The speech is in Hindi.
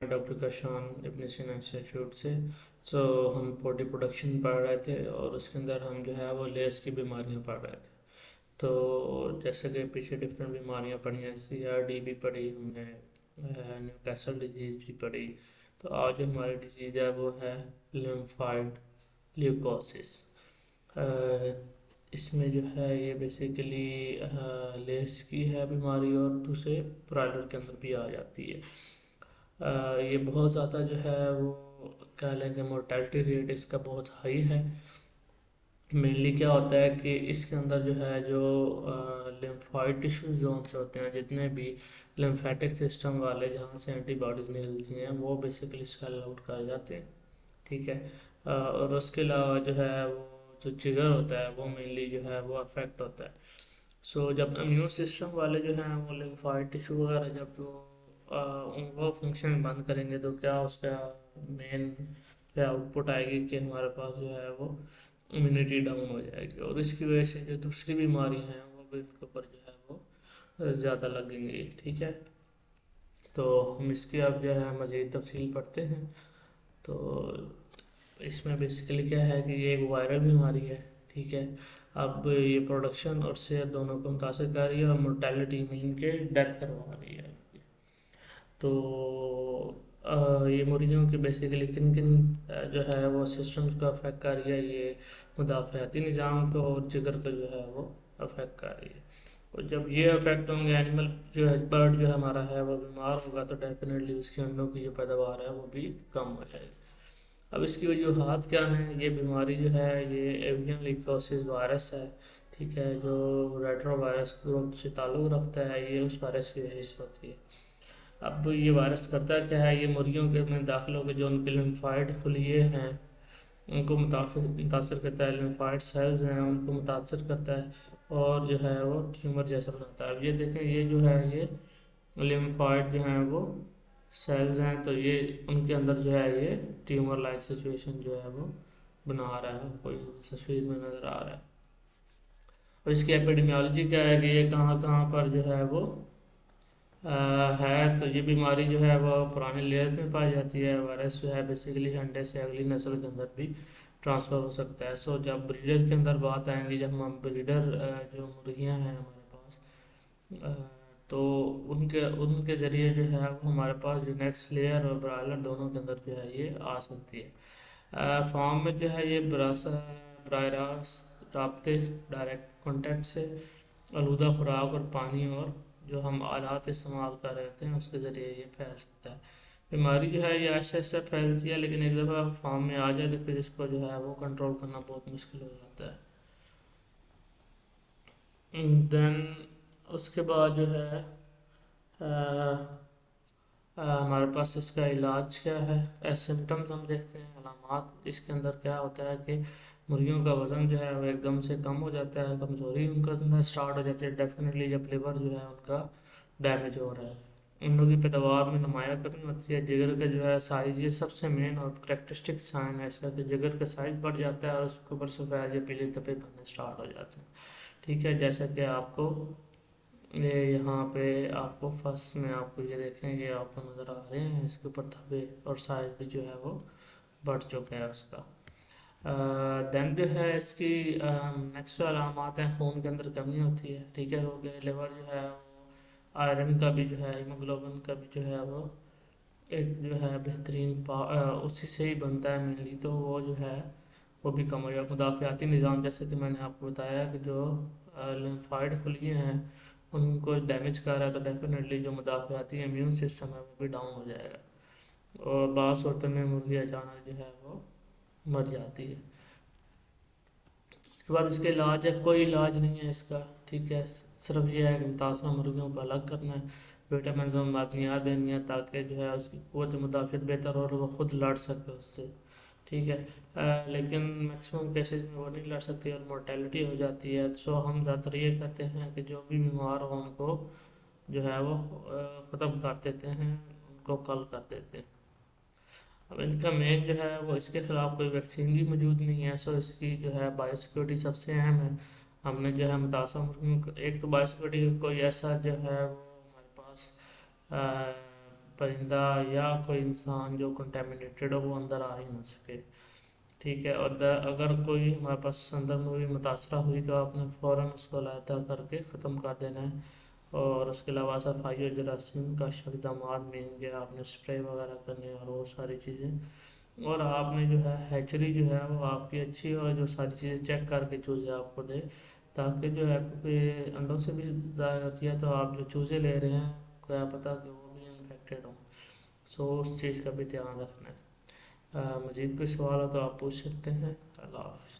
डॉक्टर कशान इब्न सीना इंस्टीट्यूट से। हम बॉडी प्रोडक्शन पढ़ रहे थे और उसके अंदर हम जो है वो लेयर्स की बीमारियां पढ़ रहे थे। तो जैसे कि पीछे डिफरेंट बीमारियां पढ़ी हैं, CRD भी पढ़ी हमने, न्यूकासल डिजीज़ भी पढ़ी। तो आज जो हमारी डिजीज़ है वो है लिम्फाइड ल्यूकोसिस। इसमें जो है ये बेसिकली लेस की है बीमारी और दूसरे ब्रायलर के अंदर भी आ जाती है। ये बहुत ज़्यादा जो है वो कह लें कि मोर्टेलिटी रेट इसका बहुत हाई है। मेनली क्या होता है कि इसके अंदर जो है जो लिम्फॉइड टिश्यू जोन्स होते हैं, जितने भी लिम्फेटिक सिस्टम वाले जहाँ से एंटीबॉडीज़ निकलती हैं वो बेसिकली स्पेल आउट कर जाते हैं। ठीक है। और उसके अलावा जो है वो जो जिगर होता है वो मेनली जो है वो अफेक्ट होता है। जब इम्यून सिस्टम वाले जो हैं वो लिम्फॉइड टिश्यू वगैरह जब वो फंक्शन बंद करेंगे तो क्या उसका मेन क्या आउटपुट आएगी कि हमारे पास जो है वो इम्यूनिटी डाउन हो जाएगी और इसकी वजह से जो दूसरी बीमारी हैं वो भी उनके ऊपर जो है वो ज़्यादा लगेंगी। ठीक है। तो हम इसकी अब जो है मज़ीद तफसील पढ़ते हैं। तो इसमें बेसिकली क्या है कि ये एक वायरल बीमारी है। ठीक है। अब ये प्रोडक्शन और सेहत दोनों को मुतासर कर रही है और मोर्टेलिटी मीन के डेथ करवा रही है। तो ये मुर्गियों के बेसिकली किन किन जो है वो सिस्टम्स को अफेक्ट कर रही है, ये मुदाफ़ाती निज़ाम को और जिगर को जो है वो अफेक्ट कर रही है। और जब ये अफेक्ट होंगे एनिमल जो है, बर्ड जो हमारा है वो बीमार होगा तो डेफिनेटली उसके अंडों की जो पैदावार है वो भी कम हो जाएगी। अब इसकी वजूहत क्या हैं? ये बीमारी जो है ये एवियन लीकोसिस वायरस है। ठीक है। जो रेट्रो वायरस ग्रुप से ताल्लुक़ रखता है, ये उस वायरस की वजह से होती है। अब ये वायरस करता क्या है? ये मुर्गियों के में दाखिल होकर जो उनके लिम्फाइड खलिए हैं उनको मुतासर करता है, लिम्फाइड सेल्स हैं उनको मुतासर करता है और जो है वो ट्यूमर जैसा बनाता है। अब ये देखें, ये जो है ये लिम्फाइड जो हैं वो सेल्स हैं, तो ये उनके अंदर जो है ये ट्यूमर लाइक सिचुएशन जो है वो बना रहा है, कोई तस्वीर में नज़र आ रहा है। और इसकी एपिडेमियोलॉजी क्या है कि ये कहाँ कहाँ पर जो है वो है। तो ये बीमारी जो है वो पुराने लेयर्स में पाई जाती है। वायरस जो है बेसिकली अंडे से अगली नस्ल के अंदर भी ट्रांसफ़र हो सकता है। जब ब्रीडर के अंदर बात आएंगी, जब हम ब्रीडर जो मुर्गियां हैं हमारे पास, अ, तो उनके उनके ज़रिए जो है वो हमारे पास जो नेक्स्ट लेयर और ब्रायलर दोनों के अंदर जो है ये आ सकती है। फार्म में जो है ये बराह रास्त राब्ते डायरेक्ट कॉन्टेक्ट से आलूदा खुराक और पानी और जो हम आलात इस्तेमाल कर रहे होते हैं उसके ज़रिए ये फैल सकता है। बीमारी जो है ये ऐसे ऐसे फैलती है, लेकिन एक दफ़ा फार्म में आ जाए तो फिर इसको जो है वो कंट्रोल करना बहुत मुश्किल हो जाता है। देन उसके बाद जो है हमारे पास इसका इलाज क्या है? सिम्टम्स हम देखते हैं, अलामात इसके अंदर क्या होता है कि मुर्गियों का वज़न जो है वो एकदम से कम हो जाता है, कमज़ोरी उनका अंदर स्टार्ट हो जाती है डेफिनेटली जब लिवर जो है उनका डैमेज हो रहा है। उन लोगों की पैदावार में नुमाया कमी होती है। जिगर का जो है साइज़, ये सबसे मेन और करेक्टरिस्टिक साइन है इसका कि जिगर का साइज़ बढ़ जाता है और उसके ऊपर सफ़ेद या पीले धब्बे बनने स्टार्ट हो जाते हैं। ठीक है। जैसा कि आपको ये यहाँ पे आपको फर्स्ट में आपको ये देखें, ये आपको नज़र आ रहे हैं इसके ऊपर धब्बे और साइज भी जो है वो बढ़ चुका है उसका। देन जो है इसकी नेक्स्ट अलामात हैं, खून के अंदर कमी होती है। ठीक है। क्योंकि लिवर जो है वो आयरन का भी जो है, हीमोग्लोबिन का भी जो है वो एक जो है बेहतरीन उसी से ही बनता है मेनली, तो वो जो है वो भी कम हो जाए। मुदाफ़ाती निज़ाम जैसे कि मैंने आपको बताया कि जो लिम्फाइड खलिए हैं उनको डैमेज कर रहा है तो डेफिनेटली जो मुदाफ़ाती इम्यून सिस्टम है वो भी डाउन हो जाएगा और बाज़ सूरतों में मुर्गी अचानक जो है वो मर जाती है। उसके बाद इसका इलाज है, कोई इलाज नहीं है इसका। ठीक है। सिर्फ ये है कि मुतासरा मुर्गियों को अलग करना है, विटामिन और मादनियात देनी है ताकि जो है उसकी क़ुव्वत मुदाफ़त बेहतर हो और वो ख़ुद लड़ सके उससे। ठीक है। लेकिन मैक्सिमम केसेस में वो नहीं लड़ सकती और मोर्टेलिटी हो जाती है। हम ज़्यादातर ये करते हैं कि जो भी बीमार हो उनको जो है वो ख़त्म कर देते हैं, उनको कल कर देते हैं। अब इनका मेन जो है वो इसके ख़िलाफ़ कोई वैक्सीन भी मौजूद नहीं है। इसकी जो है बायोसिक्योरिटी सबसे अहम है। हमने जो है मुतासर मुर्गियों को एक तो बायोसिक्योरिटी कोई ऐसा जो है वो हमारे पास परिंदा या कोई इंसान जो कंटेमिनेटेड हो वो अंदर आ ही ना सके। ठीक है। और अगर कोई हमारे पास अंदर में भी मुतासरा हुई तो आपने फ़ौरन उसको अलहदा करके ख़त्म कर देना है। और उसके अलावा सफाई और जरासीम का इकदाम लेंगे, आपने स्प्रे वगैरह करनी है और वो सारी चीज़ें। और आपने जो है हैचरी जो है वो आपकी अच्छी और जो सारी चीज़ें चेक करके चूज़े आपको दे, ताकि जो है, क्योंकि अंडों से भी ज़ाहिर होती है, तो आप जो चूज़े ले रहे हैं क्या पता कि वो भी इन्फेक्टेड हों। सो उस चीज़ का भी ध्यान रखना है। मज़ीद कोई सवाल हो तो आप पूछ सकते हैं। अल्लाह हाफ़िज़।